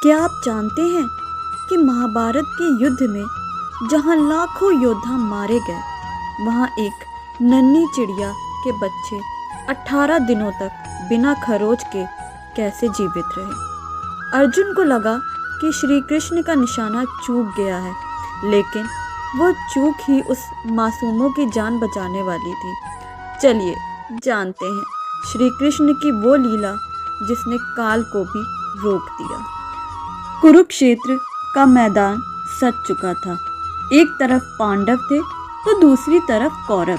क्या आप जानते हैं कि महाभारत के युद्ध में जहाँ लाखों योद्धा मारे गए, वहाँ एक नन्ही चिड़िया के बच्चे 18 दिनों तक बिना खरोच के कैसे जीवित रहे। अर्जुन को लगा कि श्री कृष्ण का निशाना चूक गया है, लेकिन वो चूक ही उस मासूमों की जान बचाने वाली थी। चलिए जानते हैं श्री कृष्ण की वो लीला जिसने काल को भी रोक दिया। कुरुक्षेत्र का मैदान सज चुका था। एक तरफ पांडव थे तो दूसरी तरफ कौरव।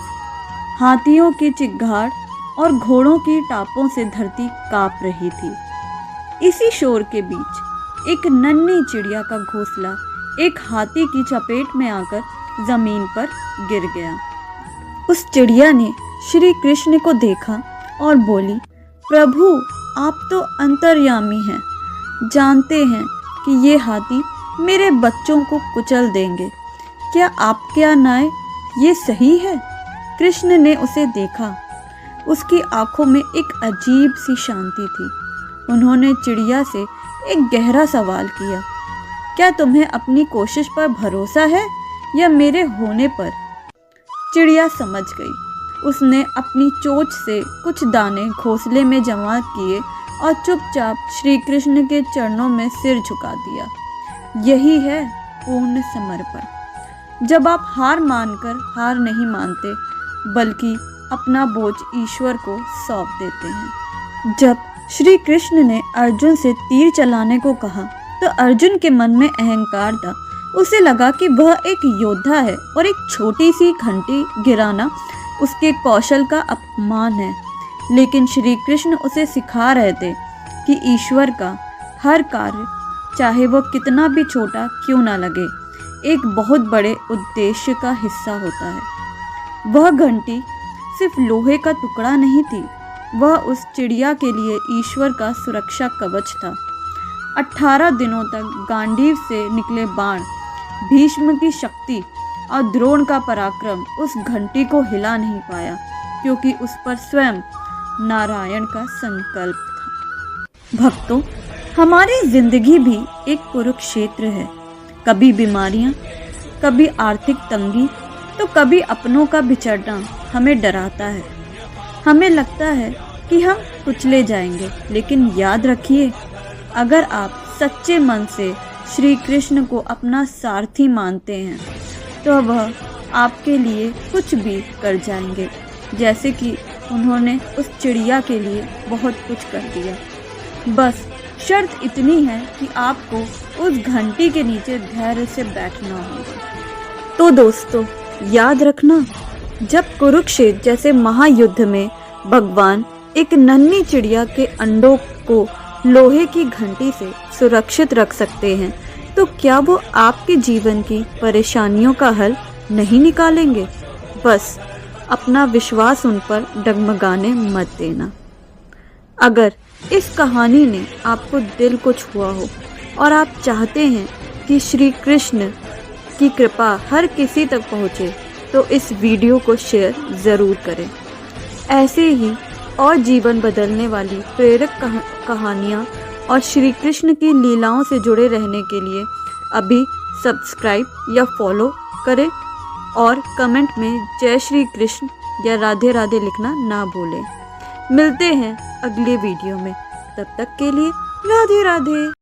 हाथियों की चिल्लाहट और घोड़ों की टापों से धरती कांप रही थी। इसी शोर के बीच एक नन्ही चिड़िया का घोंसला एक हाथी की चपेट में आकर जमीन पर गिर गया। उस चिड़िया ने श्री कृष्ण को देखा और बोली, प्रभु आप तो अंतर्यामी हैं, जानते हैं कि ये हाथी मेरे बच्चों को कुचल देंगे। क्या आपके न्याय ये सही है? कृष्ण ने उसे देखा। उसकी आंखों में एक अजीब सी शांति थी। उन्होंने चिड़िया से एक गहरा सवाल किया, क्या तुम्हें अपनी कोशिश पर भरोसा है या मेरे होने पर? चिड़िया समझ गई। उसने अपनी चोंच से कुछ दाने घोंसले में जमा किए और चुपचाप श्री कृष्ण के चरणों में सिर झुका दिया। यही है पूर्ण समर्पण। जब आप हार मानकर हार नहीं मानते, बल्कि अपना बोझ ईश्वर को सौंप देते हैं। जब श्री कृष्ण ने अर्जुन से तीर चलाने को कहा तो अर्जुन के मन में अहंकार था। उसे लगा कि वह एक योद्धा है और एक छोटी सी घंटी गिराना उसके कौशल का अपमान है। लेकिन श्री कृष्ण उसे सिखा रहे थे कि ईश्वर का हर कार्य, चाहे वह कितना भी छोटा क्यों ना लगे, एक बहुत बड़े उद्देश्य का हिस्सा होता है। वह घंटी सिर्फ लोहे का टुकड़ा नहीं थी, वह उस चिड़िया के लिए ईश्वर का सुरक्षा कवच था। 18 दिनों तक गांडीव से निकले बाण, भीष्म की शक्ति और द्रोण का पराक्रम उस घंटी को हिला नहीं पाया, क्योंकि उस पर स्वयं नारायण का संकल्प था। भक्तों, हमारी जिंदगी भी एक कुरुक्षेत्र है। कभी बीमारियां, कभी आर्थिक तंगी, तो कभी अपनों का बिछड़ना हमें डराता है। हमें लगता है कि हम कुचले जाएंगे, लेकिन याद रखिए, अगर आप सच्चे मन से श्री कृष्ण को अपना सारथी मानते हैं तो वह आपके लिए कुछ भी कर जाएंगे, जैसे कि उन्होंने उस चिड़िया के लिए बहुत कुछ कर दिया। बस शर्त इतनी है कि आपको उस घंटी के नीचे धैर्य से बैठना होगा। तो दोस्तों, याद रखना, जब कुरुक्षेत्र जैसे महायुद्ध में भगवान एक नन्ही चिड़िया के अंडों को लोहे की घंटी से सुरक्षित रख सकते हैं, तो क्या वो आपके जीवन की परेशानियों का हल नहीं निकालेंगे? बस अपना विश्वास उन पर डगमगाने मत देना। अगर इस कहानी ने आपको दिल को छुआ हो और आप चाहते हैं कि श्री कृष्ण की कृपा हर किसी तक पहुँचे, तो इस वीडियो को शेयर ज़रूर करें। ऐसे ही और जीवन बदलने वाली प्रेरक कहानियाँ और श्री कृष्ण की लीलाओं से जुड़े रहने के लिए अभी सब्सक्राइब या फॉलो करें और कमेंट में जय श्री कृष्ण या राधे राधे लिखना ना भूलें। मिलते हैं अगले वीडियो में, तब तक के लिए राधे राधे।